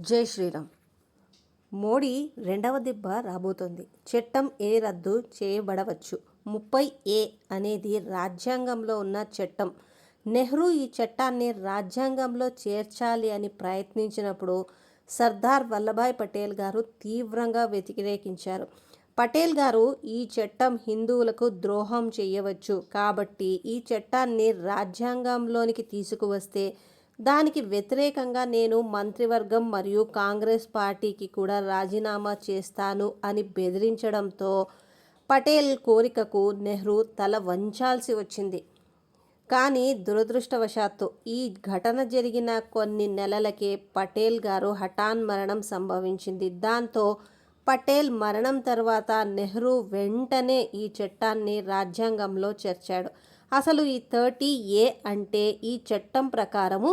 జై శ్రీరామ్. మోడీ రెండవ దెబ్బ రాబోతోంది. చట్టం ఏ రద్దు చేయబడవచ్చు. 30A అనేది రాజ్యాంగంలో ఉన్న చట్టం. నెహ్రూ ఈ చట్టాన్ని రాజ్యాంగంలో చేర్చాలి అని ప్రయత్నించినప్పుడు సర్దార్ వల్లభాయ్ పటేల్ గారు తీవ్రంగా వ్యతిరేకించారు. పటేల్ గారు ఈ చట్టం హిందువులకు ద్రోహం చేయవచ్చు కాబట్టి ఈ చట్టాన్ని రాజ్యాంగంలోనికి తీసుకువస్తే దానికి వ్యతిరేకంగా నేను మంత్రివర్గం మరియు కాంగ్రెస్ పార్టీకి కూడా రాజీనామా చేస్తాను అని బెదిరించడంతో పటేల్ కోరికకు నెహ్రూ తల వంచాల్సి వచ్చింది. కానీ దురదృష్టవశాత్తు ఈ ఘటన జరిగిన కొన్ని నెలలకే పటేల్ గారు మరణం సంభవించింది. దాంతో పటేల్ మరణం తర్వాత నెహ్రూ వెంటనే ఈ చట్టాన్ని రాజ్యాంగంలో చేర్చాడు. అసలు ఈ 30A అంటే ఈ చట్టం ప్రకారము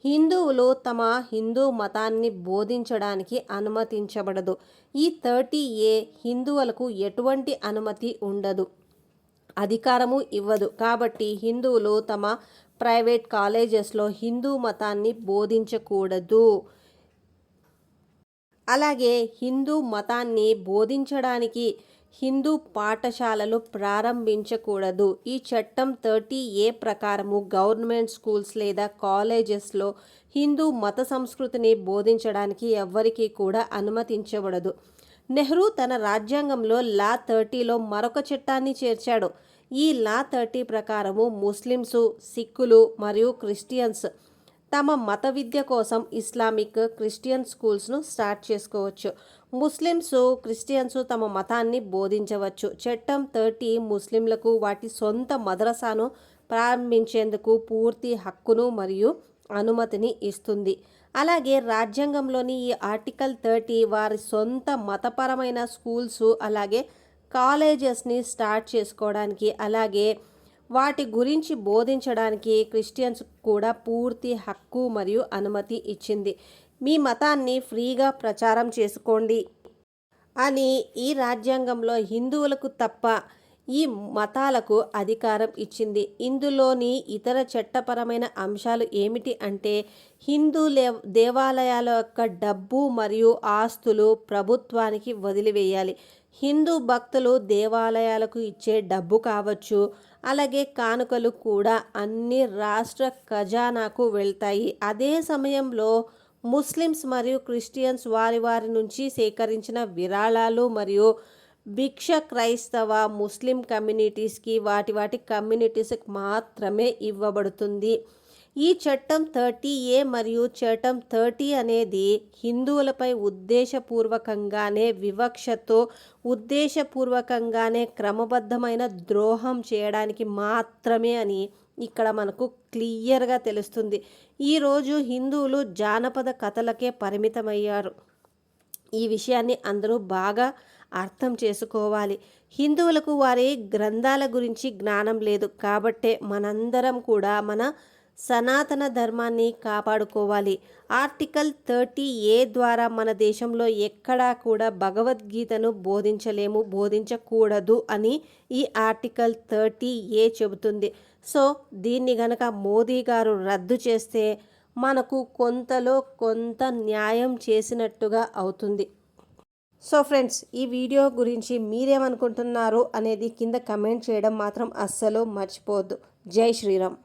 హిందువులు తమ హిందూ మతాన్ని బోధించడానికి అనుమతించబడదు. ఈ 30A హిందువులకు ఎటువంటి అనుమతి ఉండదు, అధికారము ఇవ్వదు. కాబట్టి హిందువులు తమ ప్రైవేట్ కాలేజెస్లో హిందూ మతాన్ని బోధించకూడదు. అలాగే హిందూ మతాన్ని బోధించడానికి హిందూ పాఠశాలలు ప్రారంభించకూడదు. ఈ చట్టం 30A ప్రకారము గవర్నమెంట్ స్కూల్స్ లేదా కాలేజెస్లో హిందూ మత సంస్కృతిని బోధించడానికి ఎవ్వరికీ కూడా అనుమతించబడదు. నెహ్రూ తన రాజ్యాంగంలో లా 30లో మరొక చట్టాన్ని చేర్చాడు. ఈ లా 30 ప్రకారము ముస్లిమ్స్, సిక్కులు మరియు క్రిస్టియన్స్ తమ మత విద్య కోసం ఇస్లామిక్, క్రిస్టియన్ స్కూల్స్ను స్టార్ట్ చేసుకోవచ్చు. ముస్లిమ్స్, క్రిస్టియన్స్ తమ మతాన్ని బోధించవచ్చు. చట్టం 30 ముస్లింలకు వాటి సొంత మదరసాను ప్రారంభించేందుకు పూర్తి హక్కును మరియు అనుమతిని ఇస్తుంది. అలాగే రాజ్యాంగంలోని ఈ ఆర్టికల్ 30 వారి సొంత మతపరమైన స్కూల్స్ అలాగే కాలేజెస్ని స్టార్ట్ చేసుకోవడానికి అలాగే వాటి గురించి బోధించడానికి క్రిస్టియన్స్ కూడా పూర్తి హక్కు మరియు అనుమతి ఇచ్చింది. మీ మతాన్ని ఫ్రీగా ప్రచారం చేసుకోండి అని ఈ రాజ్యాంగంలో హిందువులకు తప్ప ఈ మతాలకు అధికారం ఇచ్చింది. ఇందులోని ఇతర చట్టపరమైన అంశాలు ఏమిటి అంటే హిందూ దేవాలయాల యొక్క డబ్బు మరియు ఆస్తులు ప్రభుత్వానికి వదిలివేయాలి. హిందూ భక్తులు దేవాలయాలకు ఇచ్చే డబ్బు కావచ్చు, అలాగే కానుకలు కూడా అన్ని రాష్ట్ర ఖజానాకు వెళ్తాయి. అదే సమయంలో ముస్లిమ్స్ మరియు క్రిస్టియన్స్ వారి నుంచి సేకరించిన విరాళాలు మరియు భిక్ష క్రైస్తవ, ముస్లిం కమ్యూనిటీస్కి వాటి కమ్యూనిటీస్కి మాత్రమే ఇవ్వబడుతుంది. ఈ చట్టం 30A మరియు చట్టం 30 అనేది హిందువులపై ఉద్దేశపూర్వకంగానే వివక్షతో ఉద్దేశపూర్వకంగానే క్రమబద్ధమైన ద్రోహం చేయడానికి మాత్రమే అని ఇక్కడ మనకు క్లియర్గా తెలుస్తుంది. ఈరోజు హిందువులు జానపద కథలకే పరిమితమయ్యారు. ఈ విషయాన్ని అందరూ బాగా అర్థం చేసుకోవాలి. హిందువులకు వారి గ్రంథాల గురించి జ్ఞానం లేదు. కాబట్టే మనందరం కూడా మన సనాతన ధర్మాన్ని కాపాడుకోవాలి. ఆర్టికల్ 30A ద్వారా మన దేశంలో ఎక్కడా కూడా భగవద్గీతను బోధించకూడదు అని ఈ ఆర్టికల్ 30A చెబుతుంది. సో దీన్ని గనక మోదీ గారు రద్దు చేస్తే మనకు కొంతలో కొంత న్యాయం చేసినట్టుగా అవుతుంది. సో ఫ్రెండ్స్, ఈ వీడియో గురించి మీరేమనుకుంటున్నారు అనేది కింద కమెంట్ చేయడం మాత్రం అస్సలు మర్చిపోవద్దు. జై శ్రీరామ్.